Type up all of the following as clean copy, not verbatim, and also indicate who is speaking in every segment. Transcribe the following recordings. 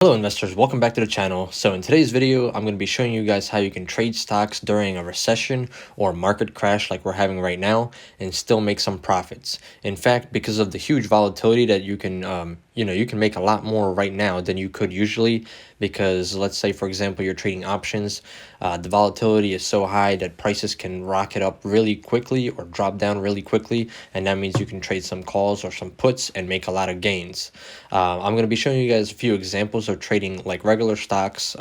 Speaker 1: Hello investors, welcome back to the channel. So in today's video, I'm going to be showing you guys how you can trade stocks during a recession or market crash like we're having right now and still make some profits. In fact, because of the huge volatility that you can you can make a lot more right now than you could usually, because let's say for example you're trading options, the volatility is so high that prices can rocket up really quickly or drop down really quickly, and that means you can trade some calls or some puts and make a lot of gains. I'm going to be showing you guys a few examples of trading like regular stocks,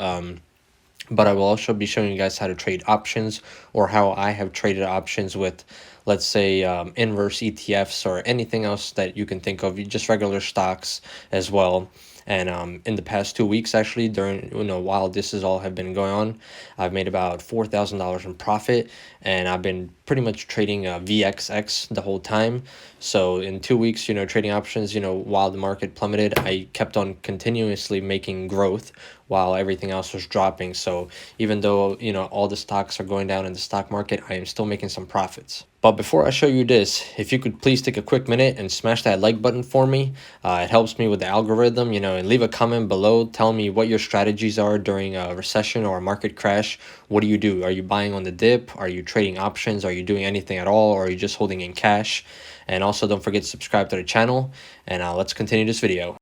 Speaker 1: but I will also be showing you guys how to trade options, or how I have traded options with, let's say, inverse ETFs or anything else that you can think of, just regular stocks as well. And in the past 2 weeks, actually, during while this is all have been going on, I've made about $4,000 in profit, and I've been pretty much trading VXX the whole time. So in 2 weeks, trading options, while the market plummeted, I kept on continuously making growth while everything else was dropping. So even though all the stocks are going down in the stock market, I am still making some profits. But before I show you this, if you could please take a quick minute and smash that like button for me. It helps me with the algorithm, and leave a comment below. Tell me what your strategies are during a recession or a market crash. What do? Are you buying on the dip? Are you trading options? Are you doing anything at all? Or are you just holding in cash? And also don't forget to subscribe to the channel, and let's continue this video.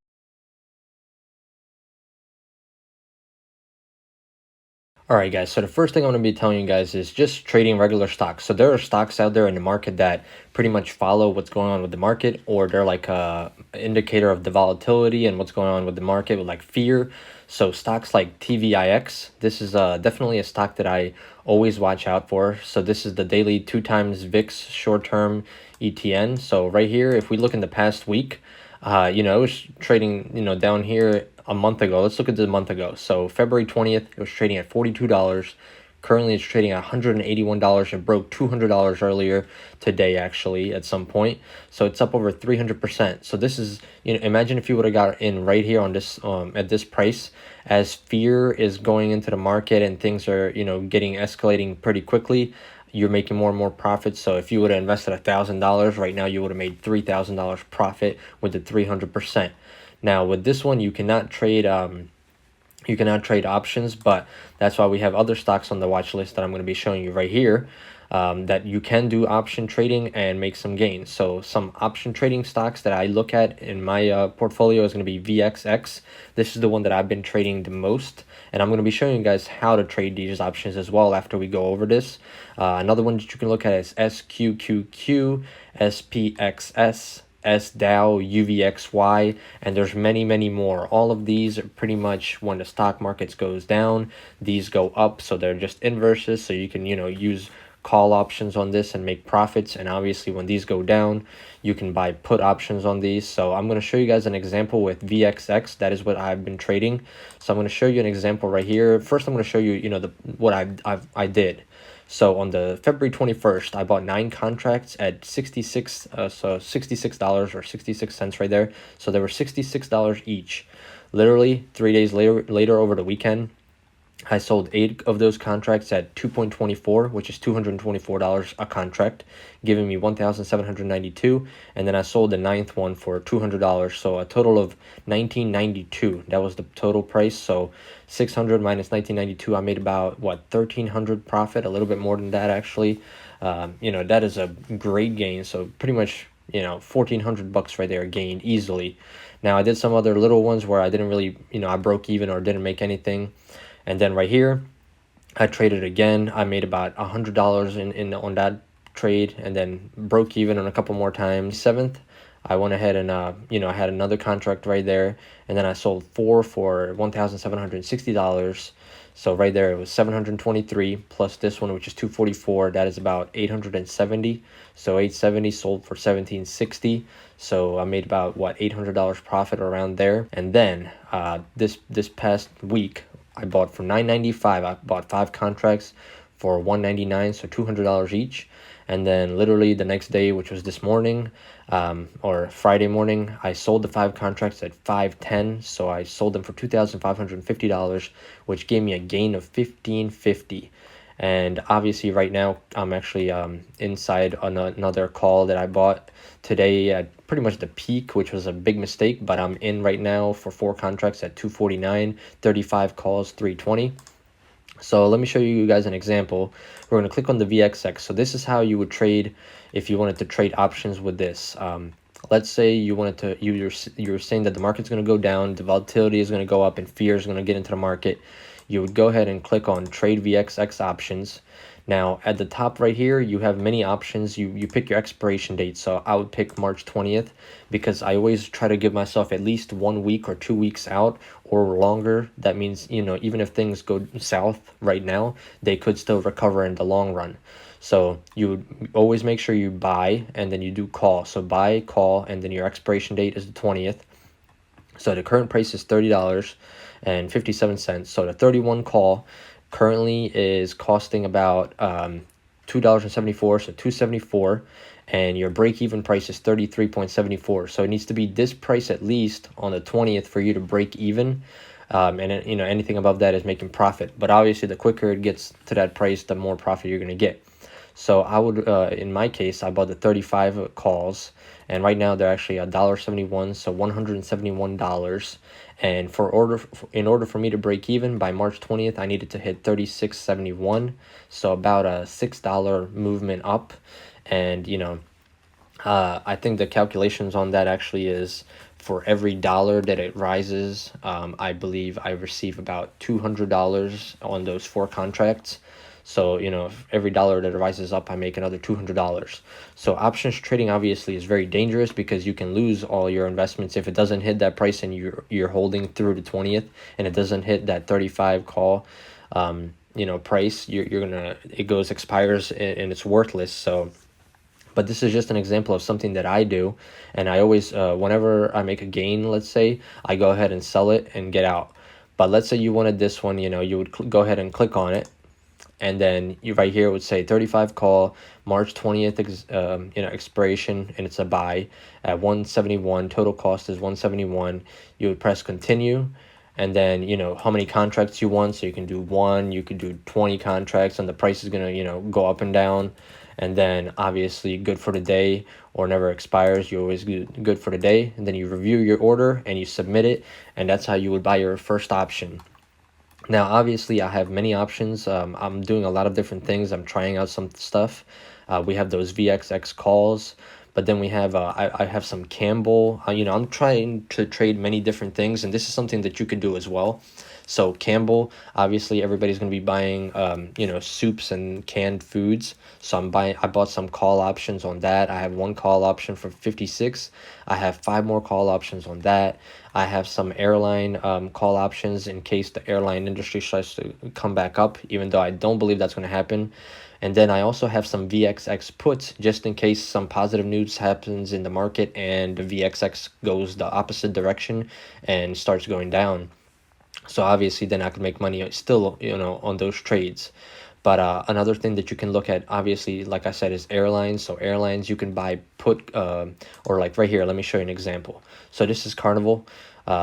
Speaker 1: Alright guys, so the first thing I'm going to be telling you guys is just trading regular stocks. So there are stocks out there in the market that pretty much follow what's going on with the market, or they're like a indicator of the volatility and what's going on with the market, with like fear. So stocks like TVIX, this is definitely a stock that I always watch out for. So this is the daily 2x VIX short-term ETN. So right here, if we look in the past week, it was trading, down here a month ago. Let's look at the month ago. So February 20th, it was trading at $42. Currently, it's trading at $181. It broke $200 earlier today, actually, at some point. So it's up over 300%. So this is, imagine if you would have got in right here on this, at this price, as fear is going into the market and things are, getting escalating pretty quickly. You're making more and more profits. So if you would have invested $1,000 right now, you would have made $3,000 profit with the 300%. Now with this one, you cannot trade options, but that's why we have other stocks on the watch list that I'm going to be showing you right here, that you can do option trading and make some gains. So some option trading stocks that I look at in my portfolio is going to be VXX. This is the one that I've been trading the most, and I'm going to be showing you guys how to trade these options as well after we go over this. Another one that you can look at is SQQQ, SPXS, SDOW, UVXY, and there's many more. All of these are pretty much, when the stock markets goes down, these go up. So they're just inverses. So you can use call options on this and make profits. And obviously when these go down, you can buy put options on these. So I'm going to show you guys an example with VXX. That is what I've been trading. So I'm going to show you an example right here. First, I'm going to show you what I did. So on the February 21st, I bought 9 contracts at $66 or 66 cents right there. So they were $66 each. Literally 3 days later over the weekend, I sold 8 of those contracts at 2.24, which is $224 a contract, giving me $1,792. And then I sold the 9th one for $200, so a total of $1,992. That was the total price. So 600 minus 1992, I made about what, 1,300 profit, a little bit more than that actually. That is a great gain. So pretty much 1,400 bucks right there gained easily. Now I did some other little ones where I didn't really, I broke even or didn't make anything. And then right here, I traded again. I made about $100 on that trade, and then broke even on a couple more times. 7th, I went ahead and I had another contract right there, and then I sold 4 for $1,760. So right there, it was 723 plus this one, which is 244. That is about 870. So 870 sold for 1760. So I made about what, $800 profit around there. And then this past week, I bought for $9.95. I bought 5 contracts for $199, so $200 each. And then literally the next day, which was this morning, or Friday morning, I sold the 5 contracts at $510. So I sold them for $2,550, which gave me a gain of $1,550. And obviously right now I'm actually inside on another call that I bought today at pretty much the peak, which was a big mistake, but I'm in right now for 4 contracts at 249, 35 calls, 320. So let me show you guys an example. We're going to click on the VXX. So this is how you would trade if you wanted to trade options with this. Let's say you wanted to, you're saying that the market's going to go down, the volatility is going to go up, and fear is going to get into the market. You would go ahead and click on Trade VXX Options. Now, at the top right here, you have many options. You pick your expiration date. So I would pick March 20th because I always try to give myself at least 1 week or 2 weeks out or longer. That means, you know, even if things go south right now, they could still recover in the long run. So you would always make sure you buy and then you do call. So buy, call, and then your expiration date is the 20th. So the current price is $30.57. So the 31 call currently is costing about $2.74, so $2.74, and your break-even price is 33.74. So it needs to be this price at least on the 20th for you to break even. And you know, anything above that is making profit. But obviously, the quicker it gets to that price, the more profit you're going to get. So I would, in my case, I bought the 35 calls, and right now they're actually $1.71, so $171. And in order for me to break even by March 20th, I needed to hit 36.71, so about a $6 movement up. And you know, I think the calculations on that actually is for every dollar that it rises, I believe I receive about $200 on those 4 contracts. So, you know, if every dollar that rises up, I make another $200. So options trading obviously is very dangerous because you can lose all your investments if it doesn't hit that price and you're holding through the 20th and it doesn't hit that 35 call, you know, price. It expires and it's worthless. So, but this is just an example of something that I do, and I always, whenever I make a gain, let's say, I go ahead and sell it and get out. But let's say you wanted this one, you know, you would go ahead and click on it. And then you right here would say 35 call, March 20th, you know, expiration, and it's a buy at 171. Total cost is 171. You would press continue, and then you know how many contracts you want. So you can do 1, you could do 20 contracts, and the price is gonna, you know, go up and down. And then obviously good for the day or never expires. You're always good for the day. And then you review your order and you submit it, and that's how you would buy your first option. Now, obviously, I have many options. I'm doing a lot of different things. I'm trying out some stuff. We have those VXX calls, but then we have I have some Campbell. You know, I'm trying to trade many different things, and this is something that you could do as well. So Campbell, obviously, everybody's going to be buying, you know, soups and canned foods. So I bought some call options on that. I have 1 call option for 56. I have 5 more call options on that. I have some airline call options in case the airline industry starts to come back up, even though I don't believe that's going to happen. And then I also have some VXX puts just in case some positive news happens in the market and the VXX goes the opposite direction and starts going down. So obviously then I could make money still, you know, on those trades. But another thing that you can look at, obviously, like I said, is airlines. So airlines, you can buy put, or like right here, let me show you an example. So this is Carnival.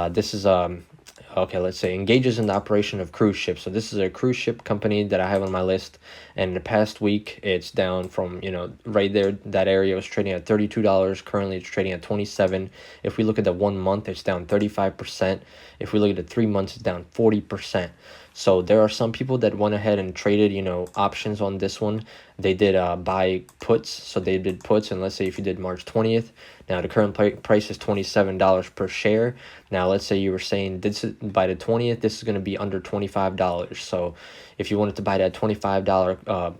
Speaker 1: This is, okay, let's say engages in the operation of cruise ships. So this is a cruise ship company that I have on my list. And in the past week, it's down from, you know, right there, that area was trading at $32. Currently, it's trading at 27. If we look at the 1 month, it's down 35%. If we look at the 3 months, it's down 40%. So there are some people that went ahead and traded, you know, options on this one. They did buy puts. So they did puts. And let's say if you did March 20th, now the current price is $27 per share. Now, let's say you were saying this is, by the 20th, this is going to be under $25. So if you wanted to buy that $25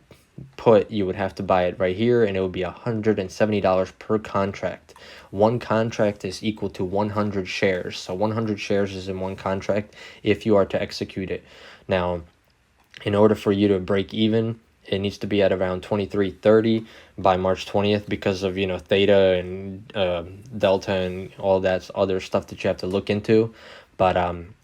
Speaker 1: put, you would have to buy it right here, and it would be $170 per contract. 1 contract is equal to 100 shares. So 100 shares is in 1 contract if you are to execute it. Now, in order for you to break even, it needs to be at around 23.30 by March 20th because of, you know, theta and delta and all that other stuff that you have to look into. But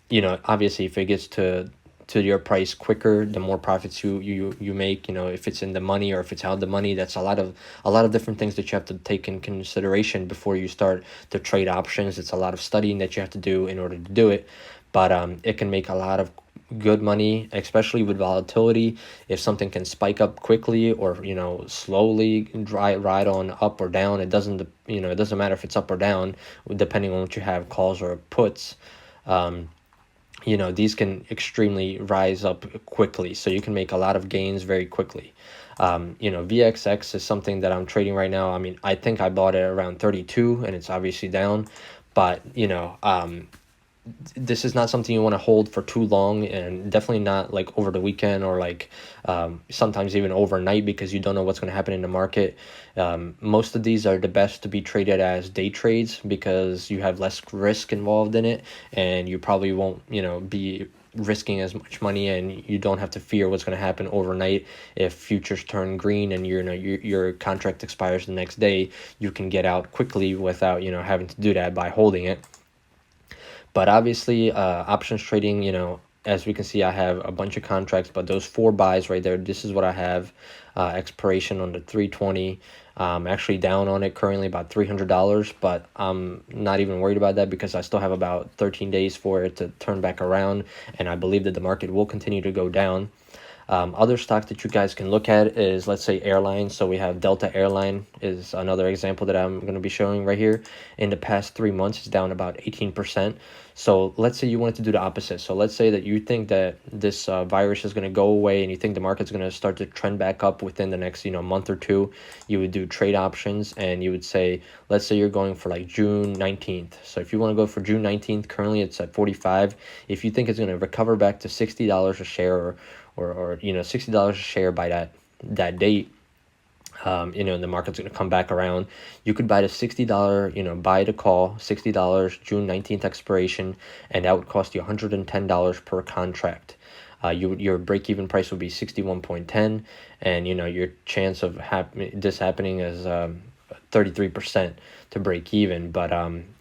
Speaker 1: you know, obviously if it gets to your price quicker, the more profits you make. You know, if it's in the money or if it's out the money, that's a lot of different things that you have to take in consideration before you start to trade options. It's a lot of studying that you have to do in order to do it, but it can make a lot of good money, especially with volatility. If something can spike up quickly or, you know, slowly ride on up or down, it doesn't, you know, it doesn't matter if it's up or down, depending on what you have, calls or puts. You know, these can extremely rise up quickly, so you can make a lot of gains very quickly. You know, VXX is something that I'm trading right now. I mean, I think I bought it around 32 and it's obviously down, but you know, this is not something you want to hold for too long, and definitely not like over the weekend or like sometimes even overnight, because you don't know what's going to happen in the market. Most of these are the best to be traded as day trades because you have less risk involved in it, and you probably won't, you know, be risking as much money, and you don't have to fear what's going to happen overnight. If futures turn green and your contract expires the next day, you can get out quickly without, you know, having to do that by holding it. But obviously, options trading, you know, as we can see, I have a bunch of contracts, but those 4 buys right there, this is what I have. Expiration on the 320. Actually down on it currently about $300, but I'm not even worried about that because I still have about 13 days for it to turn back around, and I believe that the market will continue to go down. Other stocks that you guys can look at is, let's say, airlines. So we have Delta Airline is another example that I'm going to be showing right here. In the past 3 months, it's down about 18%. So let's say you wanted to do the opposite. So let's say that you think that this virus is going to go away and you think the market's going to start to trend back up within the next, you know, month or two. You would do trade options, and you would say, let's say you're going for like June 19th. So if you want to go for June 19th, currently it's at 45. If you think it's going to recover back to $60 a share, or you know, $60 a share by that date, you know, and the market's going to come back around, you could buy the $60, you know, buy the call, $60, June 19th expiration, and that would cost you $110 per contract. Your break-even price would be 61.10, and you know, your chance of this happening is 33% to break even. But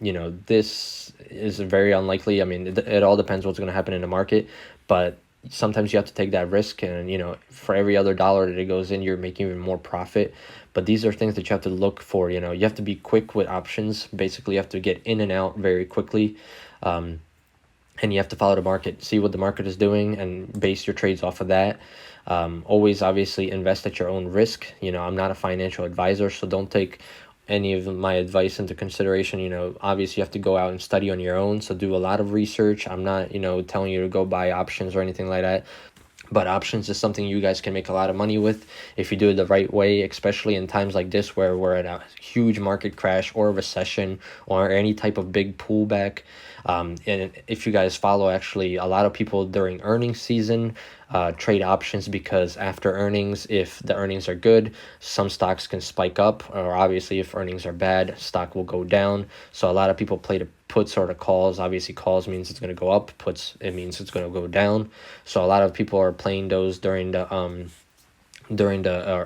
Speaker 1: you know, this is very unlikely. I mean, it all depends what's going to happen in the market, but sometimes you have to take that risk, and you know, for every other dollar that it goes in, you're making even more profit. But these are things that you have to look for. You know, you have to be quick with options. Basically, you have to get in and out very quickly, and you have to follow the market, see what the market is doing, and base your trades off of that. Always obviously invest at your own risk. You know, I'm not a financial advisor, so don't take any of my advice into consideration. You know, obviously you have to go out and study on your own, so do a lot of research. I'm not, you know, telling you to go buy options or anything like that, but options is something you guys can make a lot of money with if you do it the right way, especially in times like this where we're at a huge market crash or a recession or any type of big pullback. And if you guys follow, actually, a lot of people during earnings season trade options, because after earnings, if the earnings are good, some stocks can spike up, or obviously if earnings are bad, stock will go down. So a lot of people play the puts or the calls. Obviously calls means it's going to go up, puts, it means it's going to go down. So a lot of people are playing those during the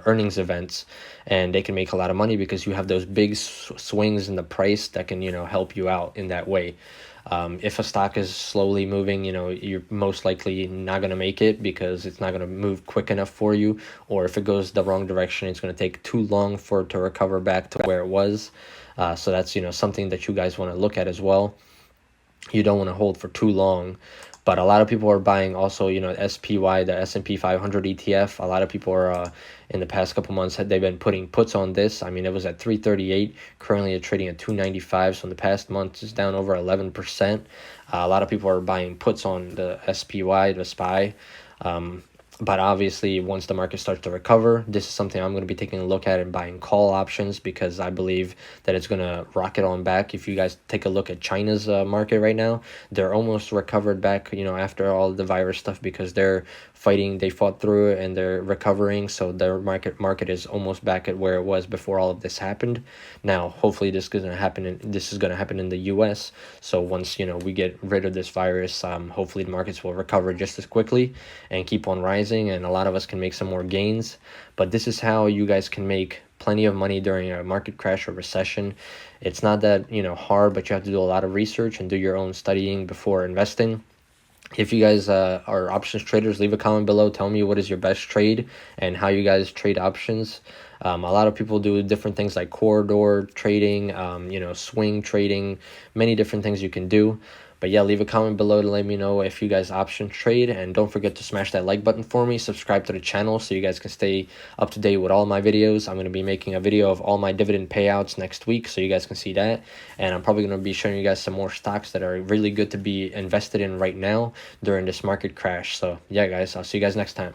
Speaker 1: earnings events, and they can make a lot of money because you have those big swings in the price that can, you know, help you out in that way. If a stock is slowly moving, you know, you're most likely not going to make it because it's not going to move quick enough for you. Or if it goes the wrong direction, it's going to take too long for it to recover back to where it was. So that's, you know, something that you guys want to look at as well. You don't want to hold for too long. But a lot of people are buying also, you know, SPY, the S&P 500 ETF. A lot of people are, in the past couple months, they've been putting puts on this. I mean, it was at 338. Currently, it's trading at 295. So in the past month, it's down over 11%. A lot of people are buying puts on the SPY, the SPY. But obviously, once the market starts to recover, this is something I'm going to be taking a look at and buying call options, because I believe that it's going to rocket on back. If you guys take a look at China's market right now, they're almost recovered back, you know, after all the virus stuff, because they're fighting, they fought through it and they're recovering. So their market is almost back at where it was before all of this happened. Now, hopefully this is going to happen in the US. So once, you know, we get rid of this virus, hopefully the markets will recover just as quickly and keep on rising, and a lot of us can make some more gains. But this is how you guys can make plenty of money during a market crash or recession. It's not that, you know, hard, but you have to do a lot of research and do your own studying before investing. If you guys are options traders, leave a comment below. Tell me what is your best trade and how you guys trade options. A lot of people do different things like corridor trading, you know, swing trading, many different things you can do. But But yeah, leave a comment below to let me know if you guys option trade, and don't forget to smash that like button for me. Subscribe to the channel so you guys can stay up to date with all my videos. I'm going to be making a video of all my dividend payouts next week, so you guys can see that. And I'm probably going to be showing you guys some more stocks that are really good to be invested in right now during this market crash. So yeah, guys, I'll see you guys next time.